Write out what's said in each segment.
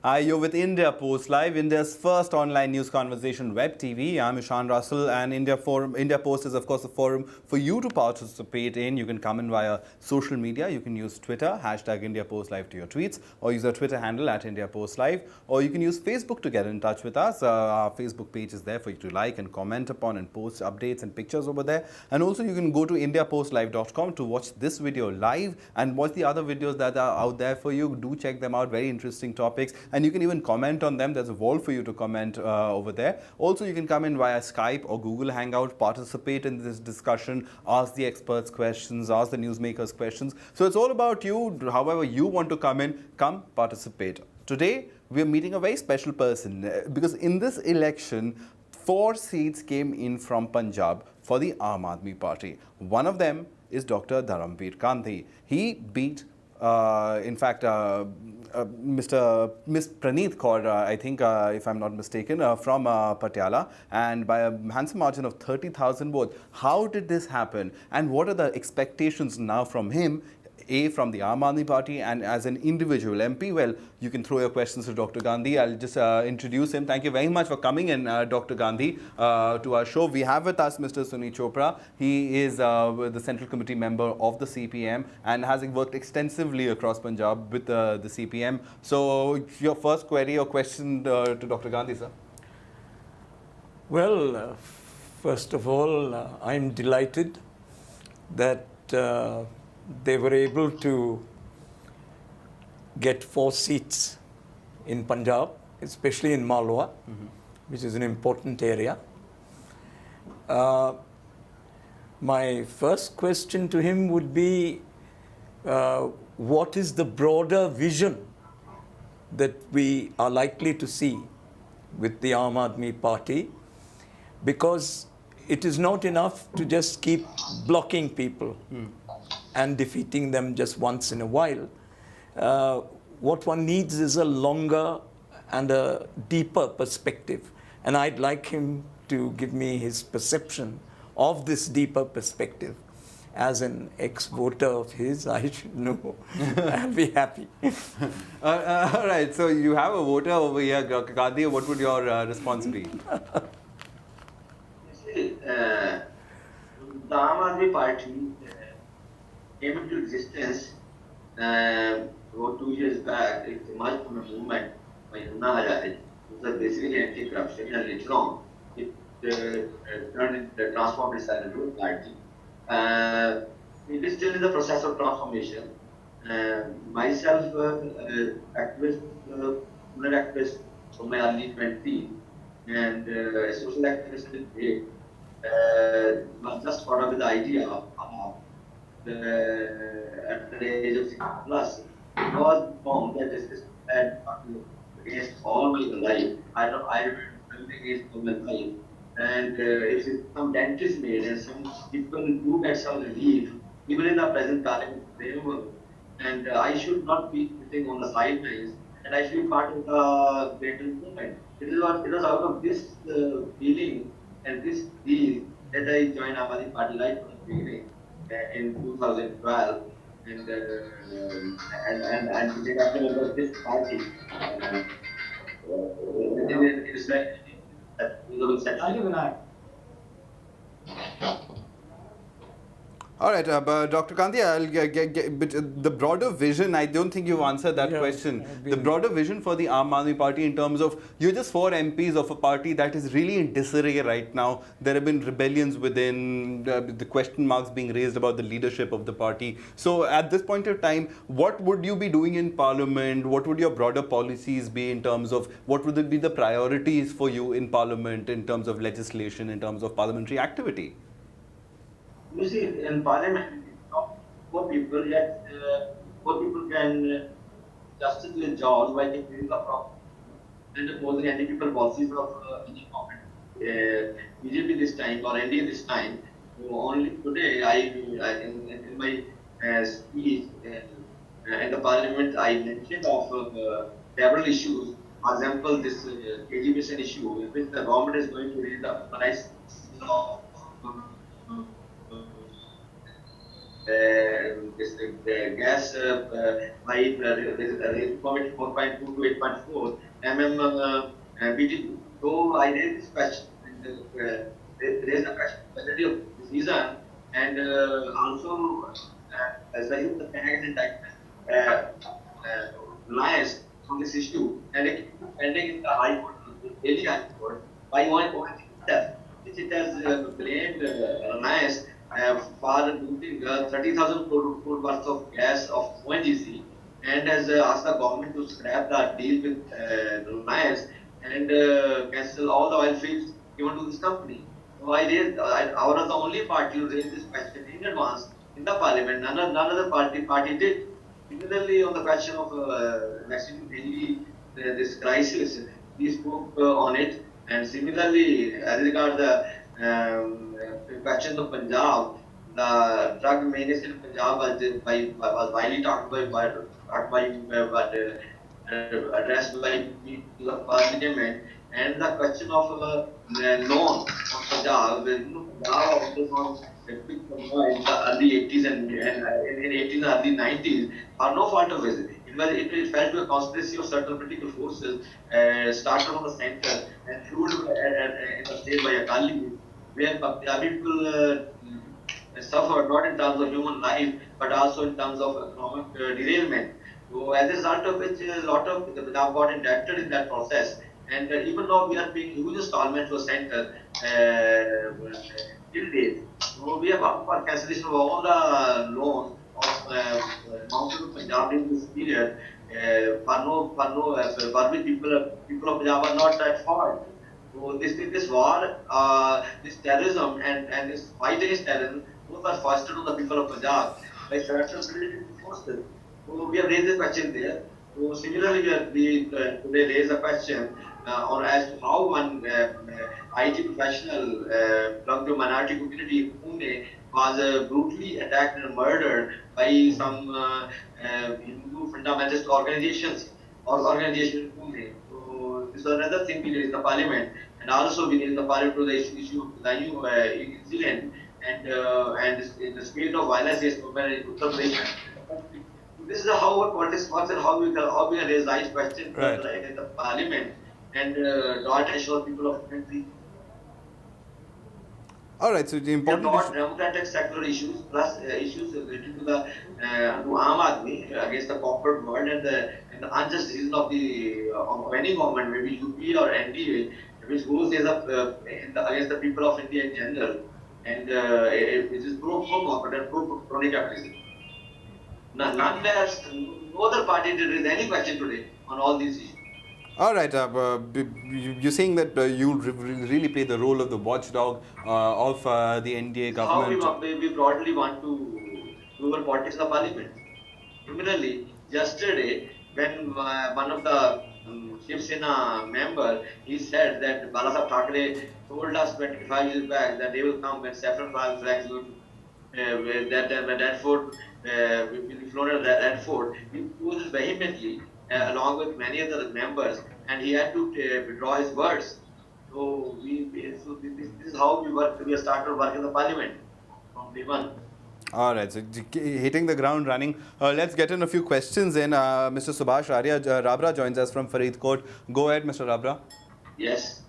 Hi, you're with India Post Live, India's first online news conversation web TV. I'm Ishan Russell, and India Post is, of course, a forum for you to participate in. You can come in via social media. You can use Twitter, hashtag India Post Live to your tweets, or use our Twitter handle at India Post Live, or you can use Facebook to get in touch with us. Our Facebook page is there for you to like and comment upon and post updates and pictures over there. And also, you can go to indiapostlive.com to watch this video live and watch the other videos that are out there for you. Do check them out. Very interesting topics. And you can even comment on them. There's a wall for you to comment over there. Also, you can come in via Skype or Google Hangout, participate in this discussion, ask the experts questions, ask the newsmakers questions. So it's all about you. However you want to come in, come participate. Today, we're meeting a very special person because in this election, 4 seats came in from Punjab for the Aam Aadmi Party. One of them is Dr. Dharamvira Gandhi. He beat Miss Praneeth Kaur, I think, if I'm not mistaken, from Patiala, and by a handsome margin of 30,000 votes. How did this happen, and what are the expectations now from him? From the Aam Aadmi Party, and as an individual MP? Well, you can throw your questions to Dr. Gandhi. I'll just introduce him. Thank you very much for coming in, Dr. Gandhi, to our show. We have with us Mr. Sunil Chopra. He is the Central Committee member of the CPM and has worked extensively across Punjab with the CPM. So, your first query or question to Dr. Gandhi, sir? Well, first of all, I'm delighted that they were able to get 4 seats in Punjab, especially in Malwa, which is an important area. My first question to him would be, what is the broader vision that we are likely to see with the Aam Aadmi Party? Because it is not enough to just keep blocking people and defeating them just once in a while. What one needs is a longer and a deeper perspective. And I'd like him to give me his perception of this deeper perspective. As an ex-voter of his, I should know. I'll be happy. All right, so you have a voter over here, Dr. Gandhi. What would your response be? The Aam Aadmi Party came into existence about 2 years back. It emerged from a movement by Anna Hazare. It was basically anti-corruption, and later on it transformed itself into a party. It is still in the process of transformation. Myself, activist, activist from my early 20s, and a social activist in the was just caught up with the idea of at the age of 60 plus, it was found that this is bad against all my life. I remember against all my life. And if some dentist made and some people do get some relief, even in the present parliament framework, and I should not be sitting on the sidelines, and I should be part of the greater movement. It was out of this feeling and this deal that I joined Aam Aadmi Party right from the beginning in 2012, and became a member of this party. It is like All right, but Dr. Gandhi, I'll but the broader vision, I don't think you've answered that question. The broader vision for the Aam Aadmi Party in terms of, you're just 4 MPs of a party that is really in disarray right now. There have been rebellions within, the question marks being raised about the leadership of the party. So at this point of time, what would you be doing in Parliament? What would your broader policies be in terms of, what would be the priorities for you in Parliament in terms of legislation, in terms of parliamentary activity? You see, in Parliament, 4 people, yet 4 people can justify jobs by increasing the profit and opposing any people policies of any government. BJP this time or NDA this time. Only today, in my speech in the Parliament, I mentioned of several issues. For example, this education issue, in which the government is going to raise the price this gas pipe committee 4.2 to 8.4 BTU. So I raised this question and raised the question specifically of this reason and also as well as the fact that reliance on this issue and it keeps pending in the High Court, the Delhi High Court, by one itself, which it has blamed reliance for looting 30,000 crore worth of gas of ONGC and has asked the government to scrap the deal with reliance and cancel all the oil fields given to this company. So I was the only party who raised this question in advance in the parliament. None other party did. Similarly, on the question of vaccine Delhi, this crisis, we spoke on it. And similarly, as regards the question of Punjab, the drug menace in Punjab was widely talked but addressed by the parliament. And the question of loan of Punjab, Punjab also on in the early 80s and in 80s and early 90s are no fault of his. It fell to a conspiracy of certain political forces started from the center and fueled in the state by Akali, where Punjabi people suffered not in terms of human life but also in terms of economic derailment. So as a result of which a lot of Punjab got indebted in that process. And even though we are paying huge installment to a center till date, so we have asked for cancellation of all the loans of mountain of Punjab in this period. Barmi people of Punjab are not at fault. So this war, this terrorism and this fight against terrorism, both are fostered on the people of Punjab by certain military forces. So we have raised this question there. So similarly, we today raise a question on as to how one IT professional from the minority community Pune was brutally attacked and murdered by some Hindu fundamentalist organizations or organization in Pune. So this is another thing we raised in the parliament, and also we raised in the parliament to the issue of the new incident and in the spirit of violence against women in Uttar Pradesh. This is how our politics works and how we can raise right questions in the parliament and draw attention of people of the country. All right, so the important not democratic secular issues plus issues related to the to Aam Aadmi against the corporate world and the unjust decision of the of any government, maybe UP or NDA, which goes against the people of India in general, and which is pro corporate and pro crony capitalism. None has no other party did raise any question today on all these issues. All right, you're saying that you really play the role of the watchdog of the NDA government. How we broadly want to do our politics in the parliament. Similarly, yesterday, when one of the Shiv Sena member, he said that Balasaheb Thackeray told us 25 years back that they will come when saffron flags will that fort will be flown at that fort. He opposed vehemently along with many other members, and he had to withdraw his words. So this is how we work. We have started work in the parliament from day one. All right, so hitting the ground running. Let's get in a few questions in. Mr. Subhash Arya Rabra joins us from Faridkot. Go ahead, Mr. Rabra. Yes.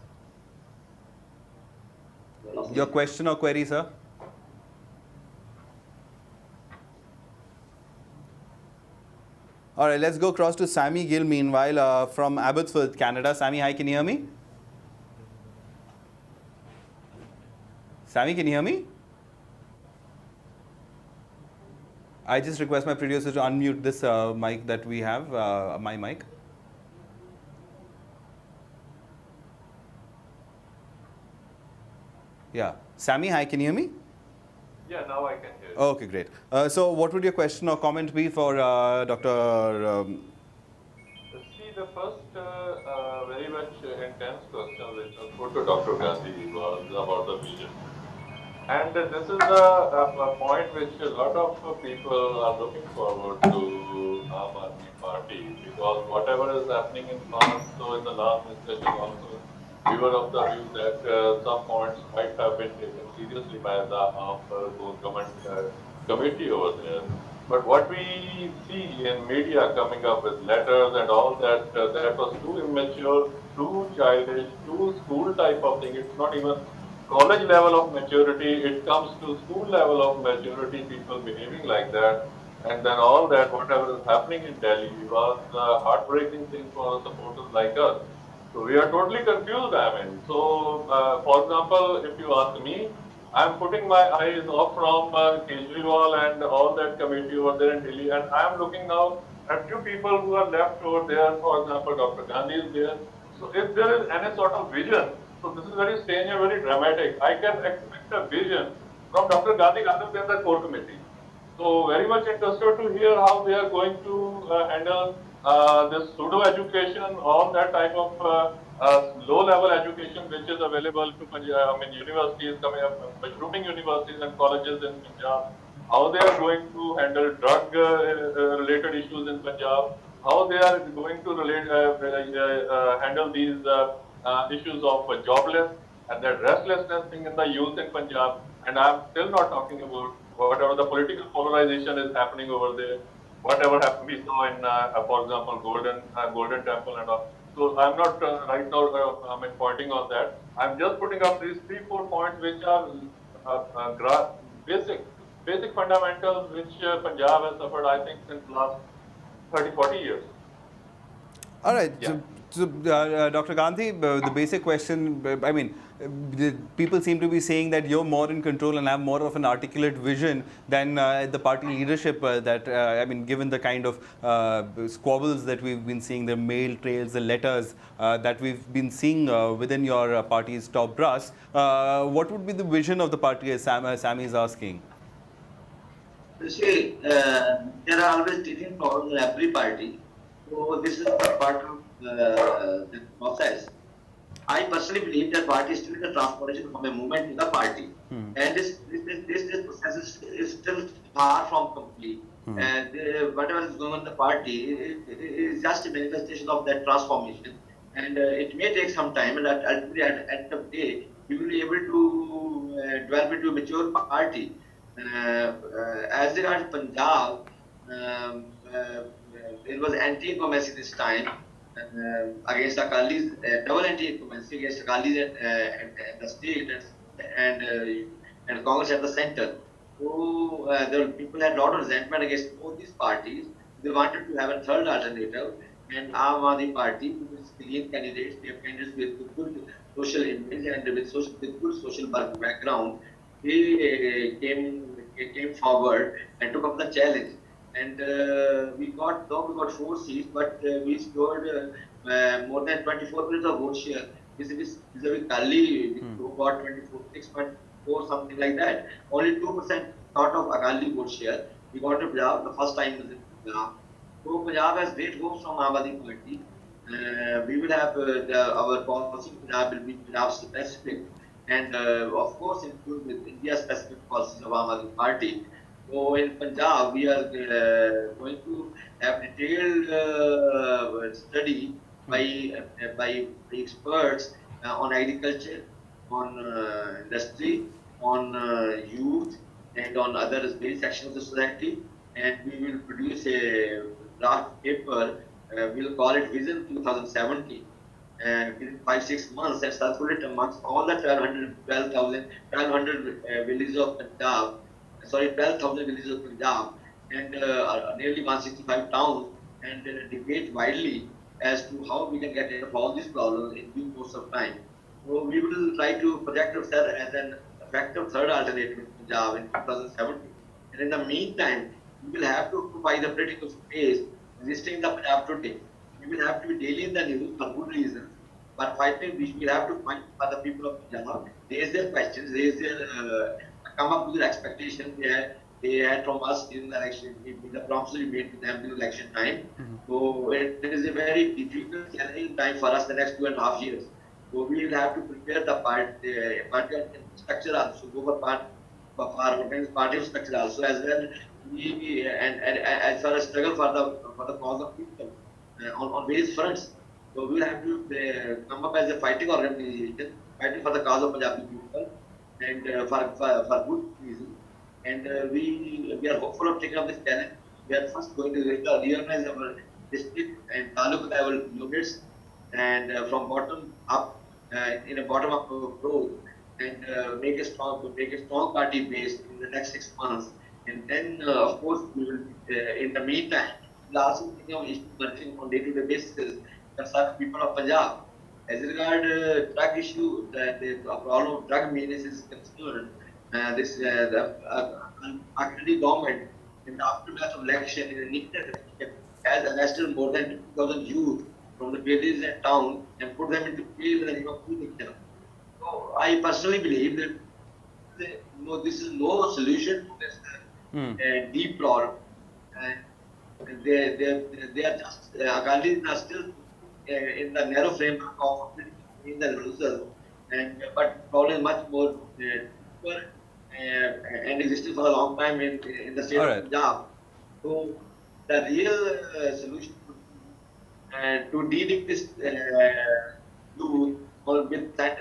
Your question or query, sir? All right, let's go across to Sammy Gill, meanwhile, from Abbotsford, Canada. Sammy, hi, can you hear me? Sammy, can you hear me? I just request my producer to unmute this mic that we have, my mic. Yeah. Sammy, hi, can you hear me? Yeah, now I can hear you. Okay, great. So what would your question or comment be for Dr. See, the first very much intense question which was put to Dr. Gandhi was about the vision. And this is a point which a lot of people are looking forward to Aam Aadmi Party, because whatever is happening in France, so in the last discussion also, we were of the view that some points might have been taken seriously by the government committee over there. But what we see in media coming up with letters and all that, that was too immature, too childish, too school type of thing. It's not even college level of maturity. It comes to school level of maturity, people behaving like that. And then all that, whatever is happening in Delhi was a heartbreaking thing for supporters like us. So we are totally confused, I mean. So, for example, if you ask me, I'm putting my eyes off from Kejriwal and all that committee over there in Delhi, and I'm looking now at few people who are left over there. For example, Dr. Gandhi is there. So if there is any sort of vision, so this is very strange and very dramatic. I can expect a vision from Dr. Gandhi other than the core committee. So very much interested to hear how they are going to handle this pseudo education, all that type of low level education which is available to universities coming up, mushrooming universities and colleges in Punjab. How they are going to handle drug related issues in Punjab. How they are going to handle these issues of jobless and that restlessness thing in the youth in Punjab. And I'm still not talking about whatever the political polarization is happening over there, whatever we saw in, for example, Golden Temple and all. So I'm not right now, pointing on that. I'm just putting up these 3-4 points which are basic, basic fundamentals which Punjab has suffered, I think, since last 30-40 years. All right. Yeah. Dr. Gandhi, the basic question, the people seem to be saying that you're more in control and have more of an articulate vision than the party leadership given the kind of squabbles that we've been seeing, the mail trails, the letters that we've been seeing within your party's top brass. What would be the vision of the party, as Sammy is asking? You see, there are always teething problems in every party. So this is part of the process. I personally believe that party is still in the transformation from a movement to the party. And this process is still far from complete. And whatever is going on in the party is just a manifestation of that transformation. And it may take some time, and ultimately at the end of the day, we will be able to develop into a mature party. As regards Punjab, there was anti-incumbency this time against Akalis, double anti-incumbency against Akalis at the state and Congress at the center. So the people had a lot of resentment against both these parties. They wanted to have a third alternative, and Aam Aadmi Party, with clean candidates, they have candidates with good social image and with good social background. They came forward and took up the challenge. And we got 4 seats, but we scored more than 24% of vote share. Vis-a-vis Akali, who got 6.4, something like that. Only 2% out of Akali vote share. We got to Punjab the first time in Punjab. So Punjab has great hopes from Aam Aadmi Party. We will have our policy Punjab will be Punjab specific, and of course include with India specific policies of Aam Aadmi Party. So in Punjab, we are going to have detailed study by experts on agriculture, on industry, on youth, and on other various sections of the society. And we will produce a draft paper. We'll call it Vision 2070. In 5-6 months, and circulate amongst all the 1,200 villages of Punjab. 12,000 villages of Punjab and nearly 165 towns, and debate widely as to how we can get rid of all these problems in due course of time. So we will try to project ourselves as an effective third alternative in Punjab in 2070. And in the meantime, we will have to occupy the political space existing in the Punjab today. We will have to be daily in the news for good reasons. But finally, we will have to fight for the people of Punjab, raise their questions, come up with the expectations they had from us in the election, the promises we made to them in election time. So it is a very difficult, challenging time for us the next 2.5 years. So we will have to prepare the party structure also, go for party structure also, as well and as far as struggle for the cause of people on various fronts. So we will have to come up as a fighting organization, fighting for the cause of Punjabi people, and for good reason. and we are hopeful of taking up this challenge. We are first going to reorganize our district and taluk level units, and from bottom up, in a bottom up approach, and make a strong party base in the next 6 months. And then, of course, we will, in the meantime, we'll also think of issues emerging on day-to-day basis concern people of Punjab. As regard drug issue, the problem of drug menace is concerned, the Pakistani government in the aftermath of election in India has arrested more than 2,000 youth from the villages and towns and put them into jail in the name of freedom. So I personally believe that this is no solution to this deep problem. And they are just, Gandhi are still in the narrow framework of in the losers, but problem is much more deeper and existed for a long time in the state of Punjab. So the real solution to deal with this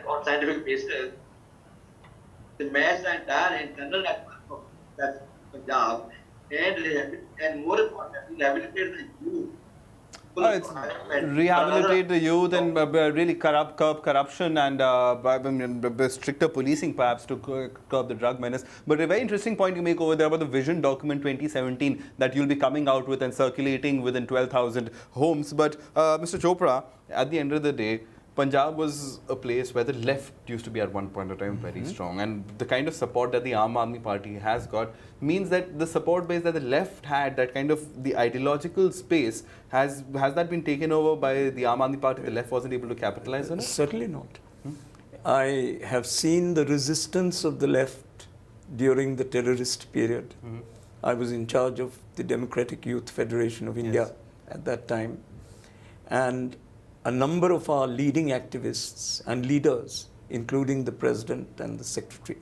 on scientific basis, to match the entire internal network of that Punjab and more importantly, rehabilitate the youth. It's rehabilitate the youth and really curb corruption and stricter policing perhaps to curb the drug menace. But a very interesting point you make over there about the Vision Document 2017 that you'll be coming out with and circulating within 12,000 homes. But Mr. Chopra, at the end of the day, Punjab was a place where the left used to be at one point of time very strong, and the kind of support that the Aam Aadmi Party has got means that the support base that the left had, that kind of the ideological space, has that been taken over by the Aam Aadmi Party? The left wasn't able to capitalize on it? Certainly not. I have seen the resistance of the left during the terrorist period. I was in charge of the Democratic Youth Federation of India at that time, and a number of our leading activists and leaders, including the president and the secretary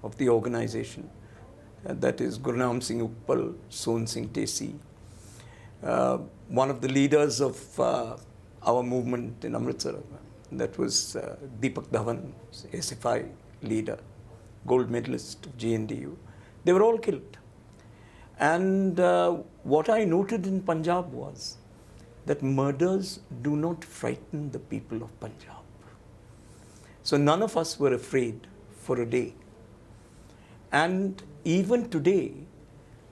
of the organization, that is Gurnam Singh Uppal, Son Singh Tesi, one of the leaders of our movement in Amritsar, that was Deepak Dhawan, SFI leader, gold medalist of GNDU. They were all killed. And what I noted in Punjab was that murders do not frighten the people of Punjab. So none of us were afraid for a day. And even today,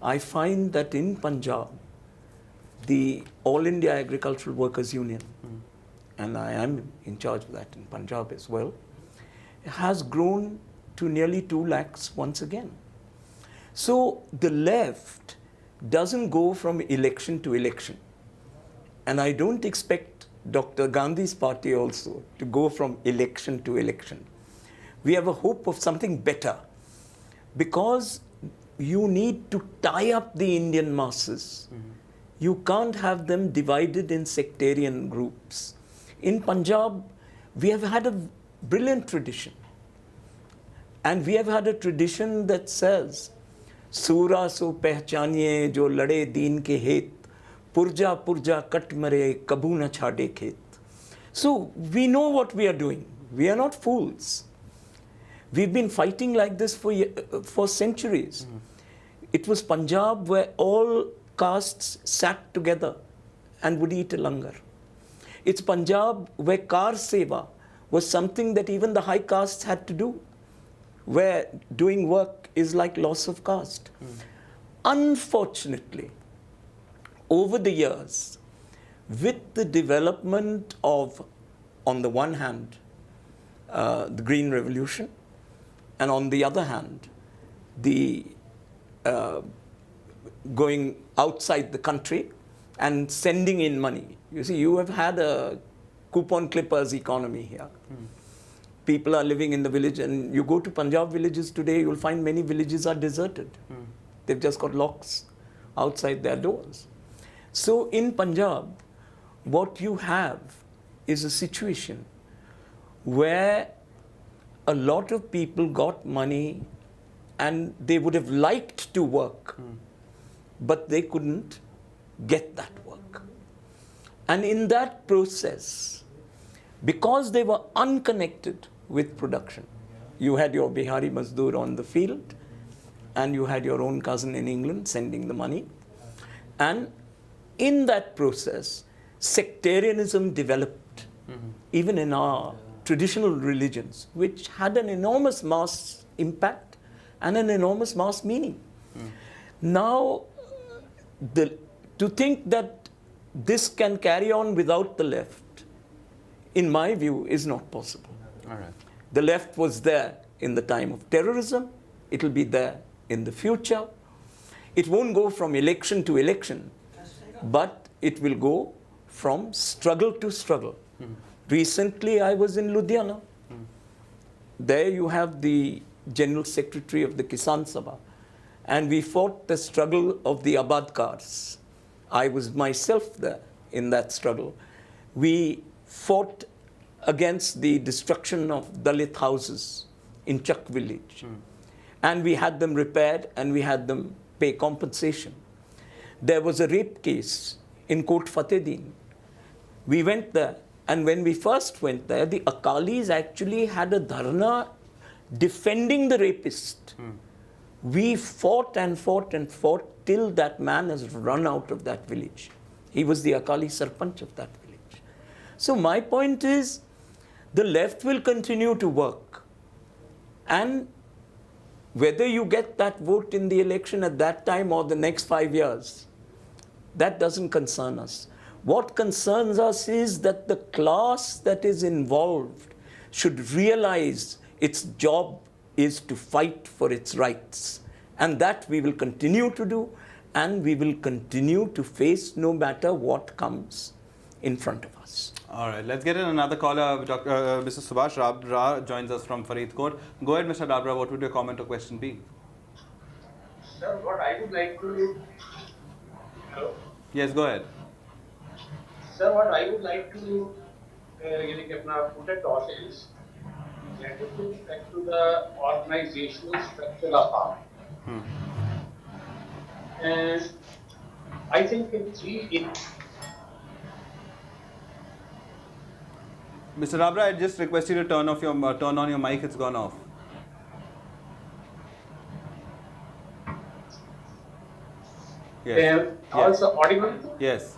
I find that in Punjab, the All India Agricultural Workers Union, and I am in charge of that in Punjab as well, has grown to nearly 2 lakhs once again. So the left doesn't go from election to election. And I don't expect Dr. Gandhi's party also to go from election to election. We have a hope of something better, because you need to tie up the Indian masses. You can't have them divided in sectarian groups. In Punjab, we have had a brilliant tradition. And we have had a tradition that says, Sura so pehchaniye jo lade deen ke het, Purja purja kat mare kabu na chhade khet. So we know what we are doing. We are not fools. We've been fighting like this for centuries. It was Punjab where all castes sat together and would eat a langar. It's Punjab where kar seva was something that even the high castes had to do, where doing work is like loss of caste. Unfortunately, over the years, with the development of, on the one hand, the Green Revolution, and on the other hand, the going outside the country and sending in money. You see, you have had a coupon clippers economy here. People are living in the village, and you go to Punjab villages today, you'll find many villages are deserted. They've just got locks outside their doors. So in Punjab, what you have is a situation where a lot of people got money and they would have liked to work, but they couldn't get that work. And in that process, because they were unconnected with production, you had your Bihari Mazdoor on the field, and you had your own cousin in England sending the money. And in that process, sectarianism developed, even in our traditional religions, which had an enormous mass impact and an enormous mass meaning. Now, to think that this can carry on without the left, in my view, is not possible. All right. The left was there in the time of terrorism. It will be there in the future. It won't go from election to election, but it will go from struggle to struggle. Recently, I was in Ludhiana. There you have the General Secretary of the Kisan Sabha, and we fought the struggle of the Abadkars. I was myself there in that struggle. We fought against the destruction of Dalit houses in Chak village. And we had them repaired and we had them pay compensation. There was a rape case in Kot Fatedin. We went there, and when we first went there, the Akalis actually had a dharna defending the rapist. We fought and fought and fought till that man has run out of that village. He was the Akali Sarpanch of that village. So my point is, the left will continue to work. And whether you get that vote in the election at that time or the next 5 years, that doesn't concern us. What concerns us is that the class that is involved should realize its job is to fight for its rights. And that we will continue to do, and we will continue to face no matter what comes in front of us. All right, let's get in another caller. Mr. Subhash Rabra joins us from Faridkot. Go ahead, Mr. Rabra. What would your comment or question be? Sir, what I would like to... Hello? Yes, go ahead. Sir, what I would like to put across is that with respect to the organizational structure of our. And I think Mr. Rabra, I just request you to turn on your mic. It's gone off. Yes. also audible. Yes.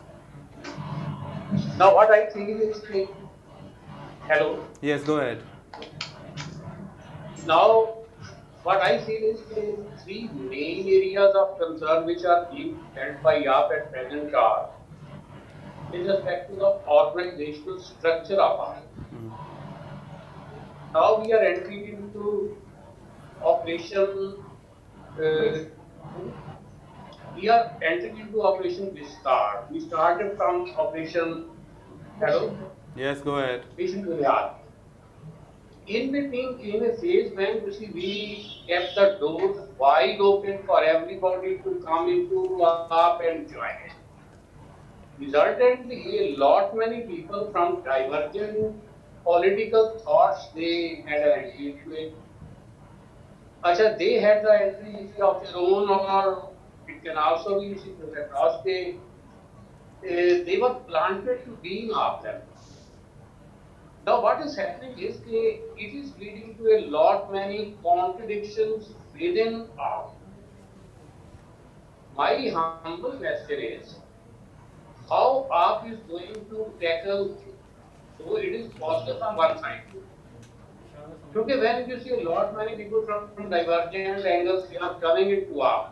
Now, what I think is, hello. Yes, go ahead. Now, what I feel is the three main areas of concern which are being held by YAP at present are in respect to the organizational structure of our. Now we are entering into Operation. We are entering into Operation Vistar. We started from Operation. Hello. Yes, go ahead. Operation Gujarat. In between, in a phase when you see we kept the doors wide open for everybody to come into up and join it. Resultantly, a lot many people from divergent political thoughts, they had an entry into it. They had the entry of their own, or it can also be across they were planted to being of them. Now what is happening is it is leading to a lot many contradictions within us. My humble question is, how AAP is going to tackle, so it is possible from one side. Because when you see a lot many people from divergent angles, they are coming into AAP,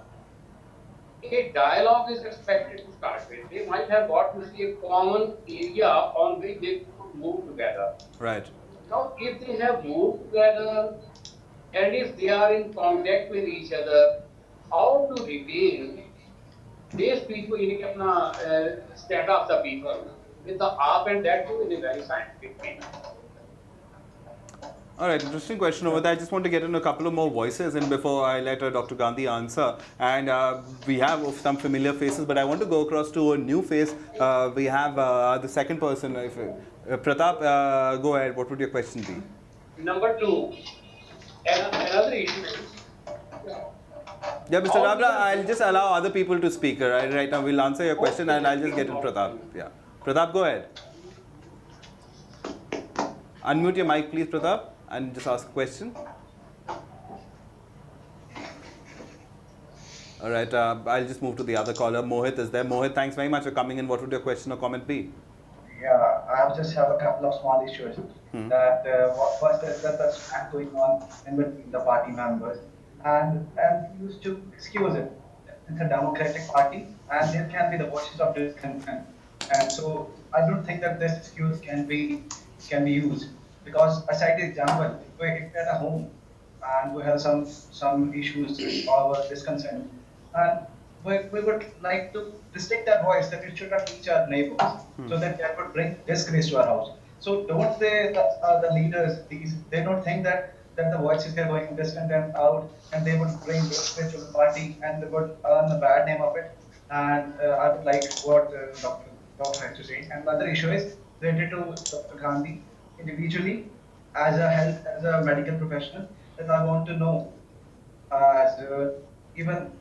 a dialogue is expected to start with. They might have got to see a common area on which they could move together. Right. Now, if they have moved together and if they are in contact with each other, how to retain these people in stand up the people with the up and that too in a very scientific way. All right, interesting question over there. I just want to get in a couple of more voices and before I let Dr. Gandhi answer. And we have some familiar faces, but I want to go across to a new face. We have the second person. Pratap, go ahead. What would your question be? Number two, another issue is... Yeah, Mr. Rabra, I'll just allow other people to speak. Right now, we'll answer your question and I'll just get in Pratap. Yeah. Pratap, go ahead. Unmute your mic, please, Pratap, and just ask a question. All right, I'll just move to the other caller. Mohit is there. Mohit, thanks very much for coming in. What would your question or comment be? Yeah, I just have a couple of small issues. That first is that the spat going on in between the party members, and used to excuse it. It's a democratic party, and there can be the voices of discontent, and so I don't think that this excuse can be used because aside the example, if we're at a home and we have some issues or discontent, and we would like to restrict that voice that it should not reach our neighbors, so that would bring disgrace to our house. So don't they, the leaders, they don't think that the voices are going discontent out and they would bring disgrace to the party and they would earn the bad name of it. And I would like what Doctor has to say. And another issue is related to Dr. Gandhi individually as a medical professional, that I want to know as even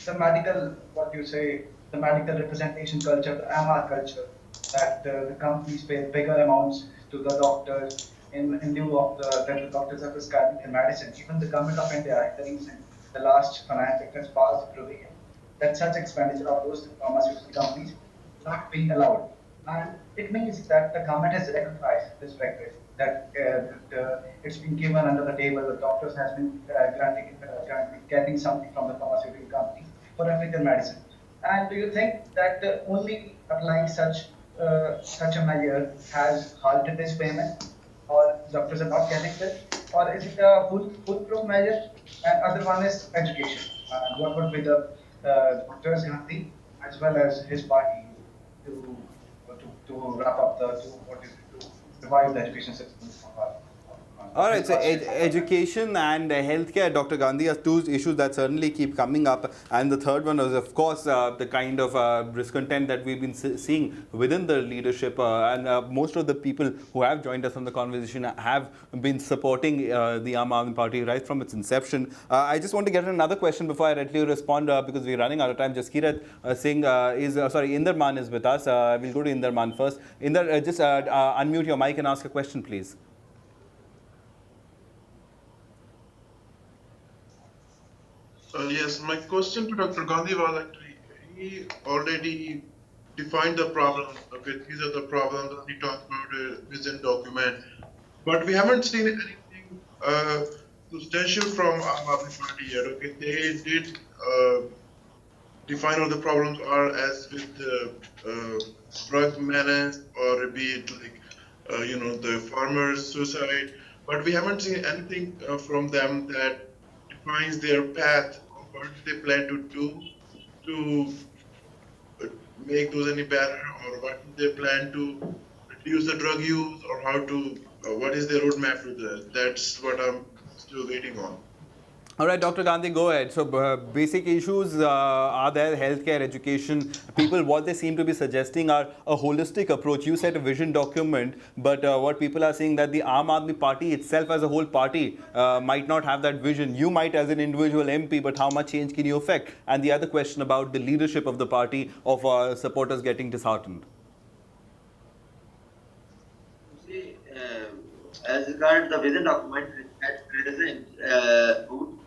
the medical, what you say, the medical representation culture, the MR culture, that the companies pay bigger amounts to the doctors in lieu of that the doctors are prescribing the medicine. Even the government of India, the last finance act has passed a provision that such expenditure of those pharmaceutical companies not being allowed. And it means that the government has recognized this practice, that it's been given under the table, the doctors has been getting something from the pharmaceutical companies for African medicine. And do you think that only applying such a measure has halted this payment, or doctors are not getting this, or is it a foolproof measure? And other one is education. What would be the doctors Gandhi as well as his party to wrap up to revive the education system of our All right, so education and healthcare, Dr. Gandhi, are two issues that certainly keep coming up. And the third one is, of course, the kind of discontent that we've been seeing within the leadership. And most of the people who have joined us on the conversation have been supporting the Aam Aadmi Party right from its inception. I just want to get another question before I let you respond because we're running out of time. Jaskirat Singh Inder Man is with us. We'll go to Inder Man first. Inder, just unmute your mic and ask a question, please. Yes, my question to Dr. Gandhi was actually, he already defined the problem. Okay, these are the problems, and he talked about a vision document. But we haven't seen anything substantial from Aam Aadmi Party yet. Okay, they did define what the problems are, as with drug menace, or be it like the farmers' suicide. But we haven't seen anything from them that defines their path of what they plan to do to make those any better, or what they plan to reduce the drug use, or how to what is their roadmap to that. That's what I'm still waiting on. All right, Dr. Gandhi, go ahead. So basic issues are there, healthcare, education. People, what they seem to be suggesting are a holistic approach. You said a vision document, but what people are saying that the Aam Aadmi Party itself as a whole party might not have that vision. You might as an individual MP, but how much change can you affect? And the other question about the leadership of the party, of supporters getting disheartened. See, as regards the vision document, at present,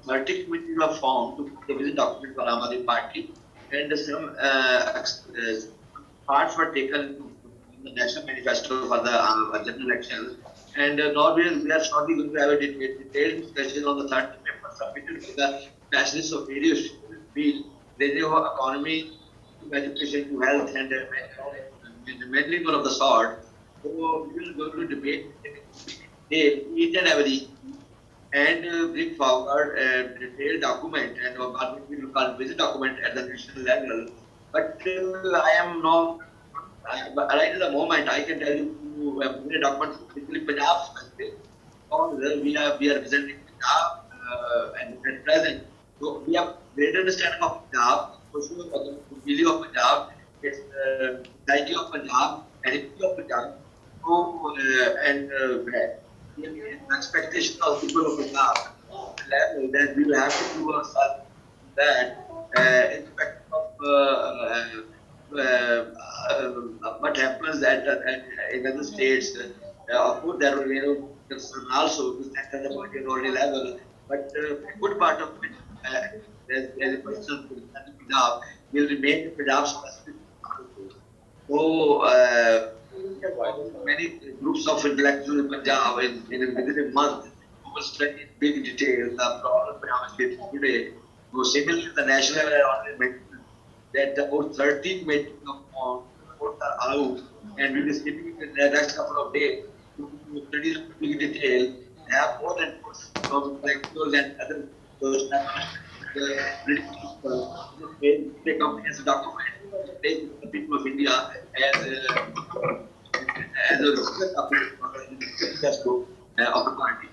multi committees were formed to put the vision document for Aam Aadmi Party, and some parts were taken in the national manifesto for the general elections. And now we are shortly going to have a detailed discussion on the third paper submitted to the specialists of various fields, ranging from economy to education to health and many more of the sort. So we will go to debate each and every issue and bring forward a detailed document, and what we will call vision document at the national level. But I am not, right at the moment, I can tell you a document specifically Punjab specific. We are representing Punjab and at present. So we have great understanding of Punjab, for sure, the value of Punjab, its psyche of Punjab, and history of Punjab. So, the expectation of people of Punjab level that we will have to do ourselves that irrespective of what happens in other states. Of course, there will concern also to center the party on all level, but a good part of it as a person who is Punjab, will remain Punjab specific. So, many groups of intellectuals in Punjab within a month who will study in big detail the problem Punjab is facing today. So, similarly, the national already mentioned that about 13 metric of reports are out, and we will be speaking in the next couple of days to study in big detail, have more inputs from intellectuals and other political people, they come as a document, they the people of India as a of the party.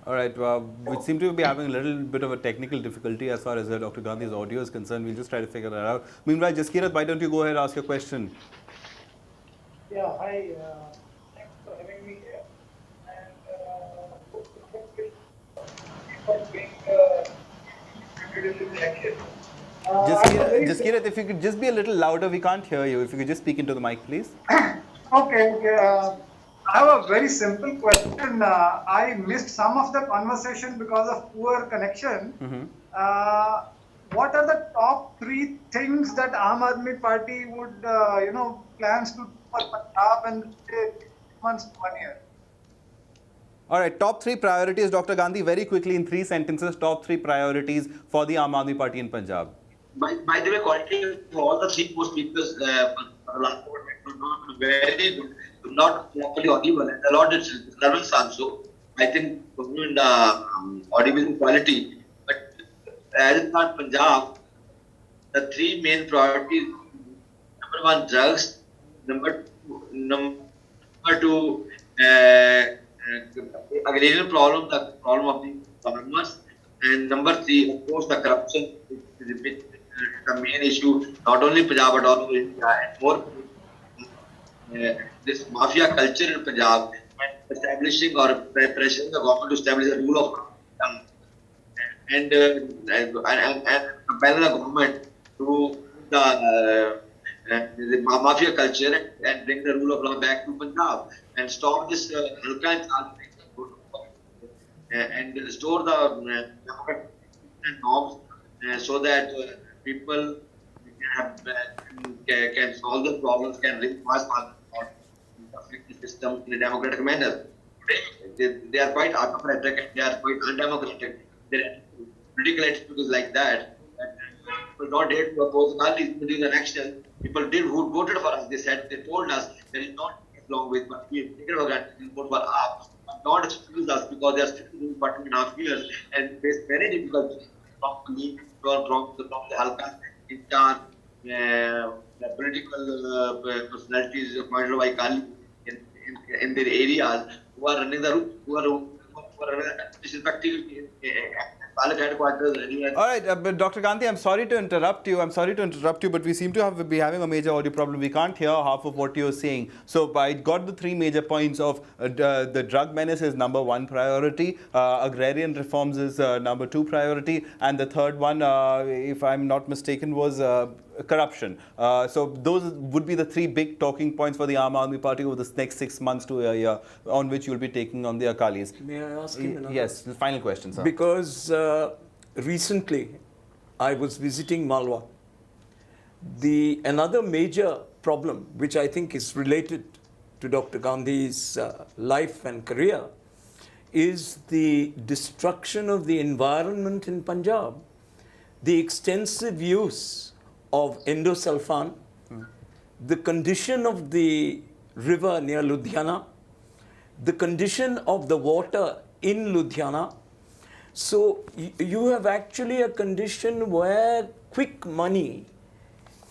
All right, we seem to be having a little bit of a technical difficulty as far as Dr. Gandhi's audio is concerned. We'll just try to figure that out. Meanwhile, Jaskirat, why don't you go ahead and ask your question? Yeah, hi. Thanks for having me here. And for being in the election. Jaskirat, if you could just be a little louder, we can't hear you. If you could just speak into the mic, please. Okay. I have a very simple question. I missed some of the conversation because of poor connection. What are the top 3 things that Aam Aadmi Party would, plans to do for Punjab and 6 months to 1 year? All right, top 3 priorities, Dr. Gandhi, very quickly in 3 sentences, top 3 priorities for the Aam Aadmi Party in Punjab. By the way, quality for all the 3 speakers for the last moment was not very good, not properly audible, and a lot of disturbance also. I think in the audible quality, but as in Punjab, the 3 main priorities: number 1, drugs; number 2, agrarian problem, the problem of the farmers; and number 3, of course, the corruption, which is the main issue, not only Punjab but all over India, and more this mafia culture in Punjab, and establishing or pressuring the government to establish a rule of law, and compel the government to the mafia culture and bring the rule of law back to Punjab and stop this halka and and restore the democratic norms so that people can solve the problems, can reach mass the system in a democratic manner. They are quite autocratic and they are quite undemocratic. Their political attitude is like that. People don't dare to oppose Gandhi during the election. People who voted for us. They told us there is not long with, but we have taken for granted and vote for us. Not excuse us because they are still doing for 2.5 years and face very difficult from me, from the Halka in charge, the political personalities appointed by Kali in their areas who are running the respectively headquarters. All right, but Dr. Gandhi, I'm sorry to interrupt you. But we seem to be having a major audio problem. We can't hear half of what you're saying. So I got the 3 major points of the drug menace is number 1 priority, agrarian reforms is number 2 priority, and the third one, if I'm not mistaken, was corruption. So those would be the 3 big talking points for the Aam Aadmi Party over the next 6 months to a year, on which you'll be taking on the Akalis. May I ask him another? Yes, the final question, sir. Because recently I was visiting Malwa. Another major problem, which I think is related to Dr. Gandhi's life and career, is the destruction of the environment in Punjab, the extensive use of endosulfan, the condition of the river near Ludhiana, the condition of the water in Ludhiana. So you have actually a condition where quick money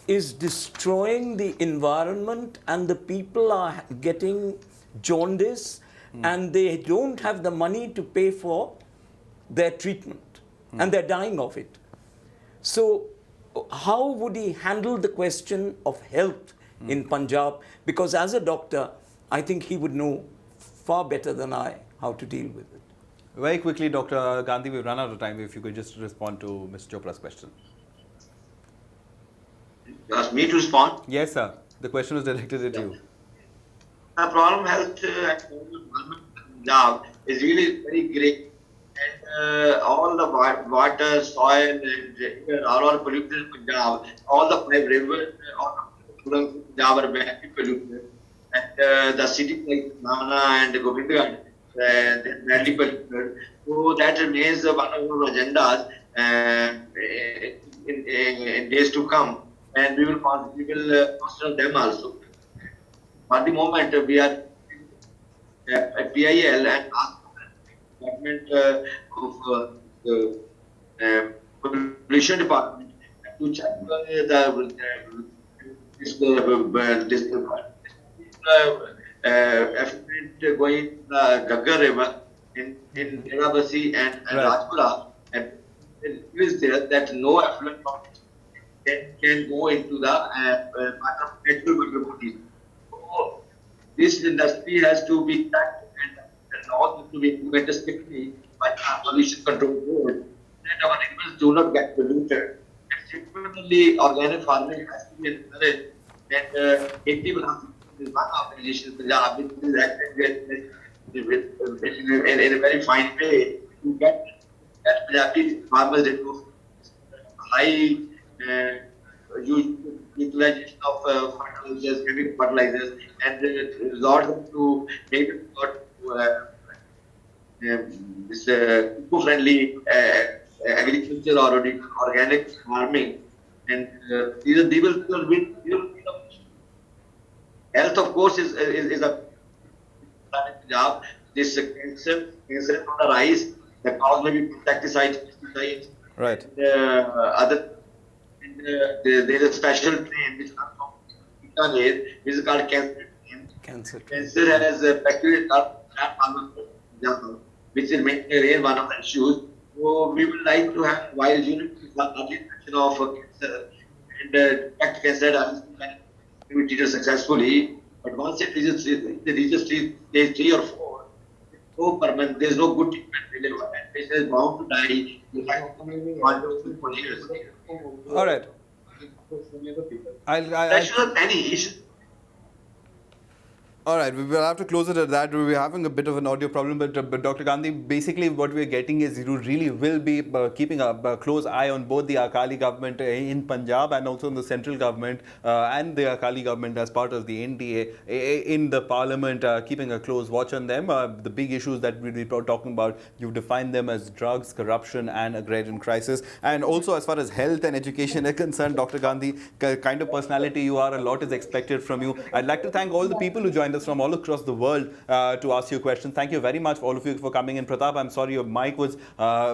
is destroying the environment and the people are getting jaundice and they don't have the money to pay for their treatment and they're dying of it. So how would he handle the question of health in Punjab? Because as a doctor, I think he would know far better than I how to deal with it. Very quickly, Dr. Gandhi, we've run out of time. If you could just respond to Mr. Chopra's question. You asked me to respond? Yes, sir. The question was directed at you. The problem health and environment in Punjab is really very great. and all the water, soil, and all polluted in Punjab. All the 5 rivers, all the Punjab are badly polluted. And the cities like Nana and Govindgarh, they're badly polluted. So that remains one of our agendas in days to come. And we will consider them also. At the moment, we are at PIL and ask government of the pollution department to check this effluent going the Gaggar River in Dherabasi and Rajpura, and it is there that no effluent can go into the natural water bodies. So this industry has to be tracked and also to be implemented strictly by the pollution control board, that our rivers do not get polluted. And similarly, organic farming has to be encouraged. And 80% is one organization, Punjab, which is acting in a very fine way to get that Punjabi farmers into high utilization of fertilizers, chemical fertilizers, and resort them to make it this eco-friendly agriculture or organic farming, and these will be health, of course, is a job. This cancer on the rise. The cause may be pesticides, Right. other. There is a special train which comes from Bikaner, which is called cancer train. Cancer has a bacteria called which is making a one of the issues. So we would like to have wild unit infection of cancer and detect cancer we treat it successfully. But once it reaches stage 3 or 4, no permanent, there is no good treatment available, and patient is bound to die. All right. There shouldn't be any issue. All right, we will have to close it at that. We're having a bit of an audio problem, but Dr. Gandhi, basically what we're getting is you really will be keeping a close eye on both the Akali government in Punjab and also in the central government and the Akali government as part of the NDA in the parliament, keeping a close watch on them. The big issues that we'll be talking about, you've defined them as drugs, corruption and agrarian crisis. And also as far as health and education are concerned, Dr. Gandhi, kind of personality you are, a lot is expected from you. I'd like to thank all the people who joined us from all across the world to ask you questions. Thank you very much, all of you, for coming in. Pratap, I'm sorry your mic was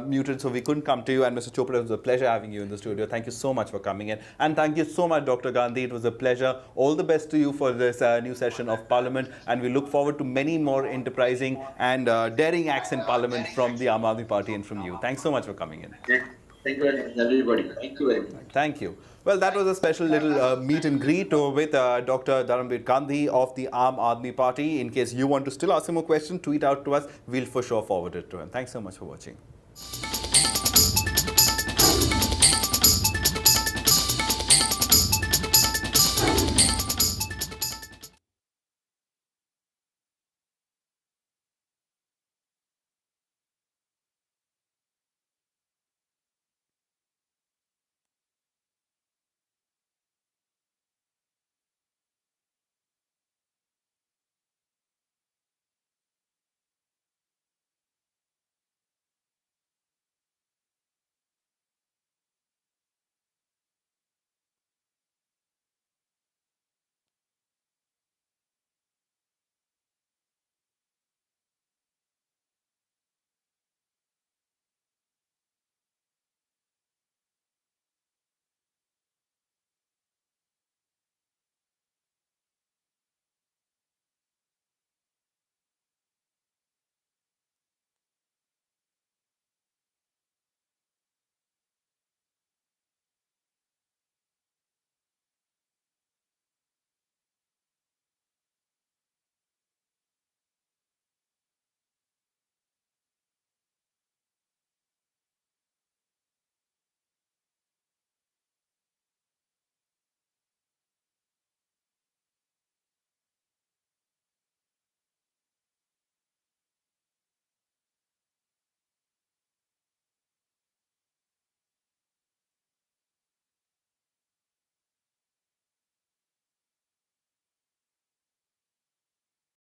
muted, so we couldn't come to you. And Mr. Chopra, it was a pleasure having you in the studio. Thank you so much for coming in. And thank you so much, Dr. Gandhi. It was a pleasure. All the best to you for this new session of Parliament. And we look forward to many more enterprising and daring acts in Parliament from the Aam Aadmi Party and from you. Thanks so much for coming in. Thank you very much, everybody. Thank you very much. Thank you. Well, that was a special little meet and greet with Dr. Dharamvira Gandhi of the Aam Aadmi Party. In case you want to still ask him a question, tweet out to us. We'll for sure forward it to him. Thanks so much for watching.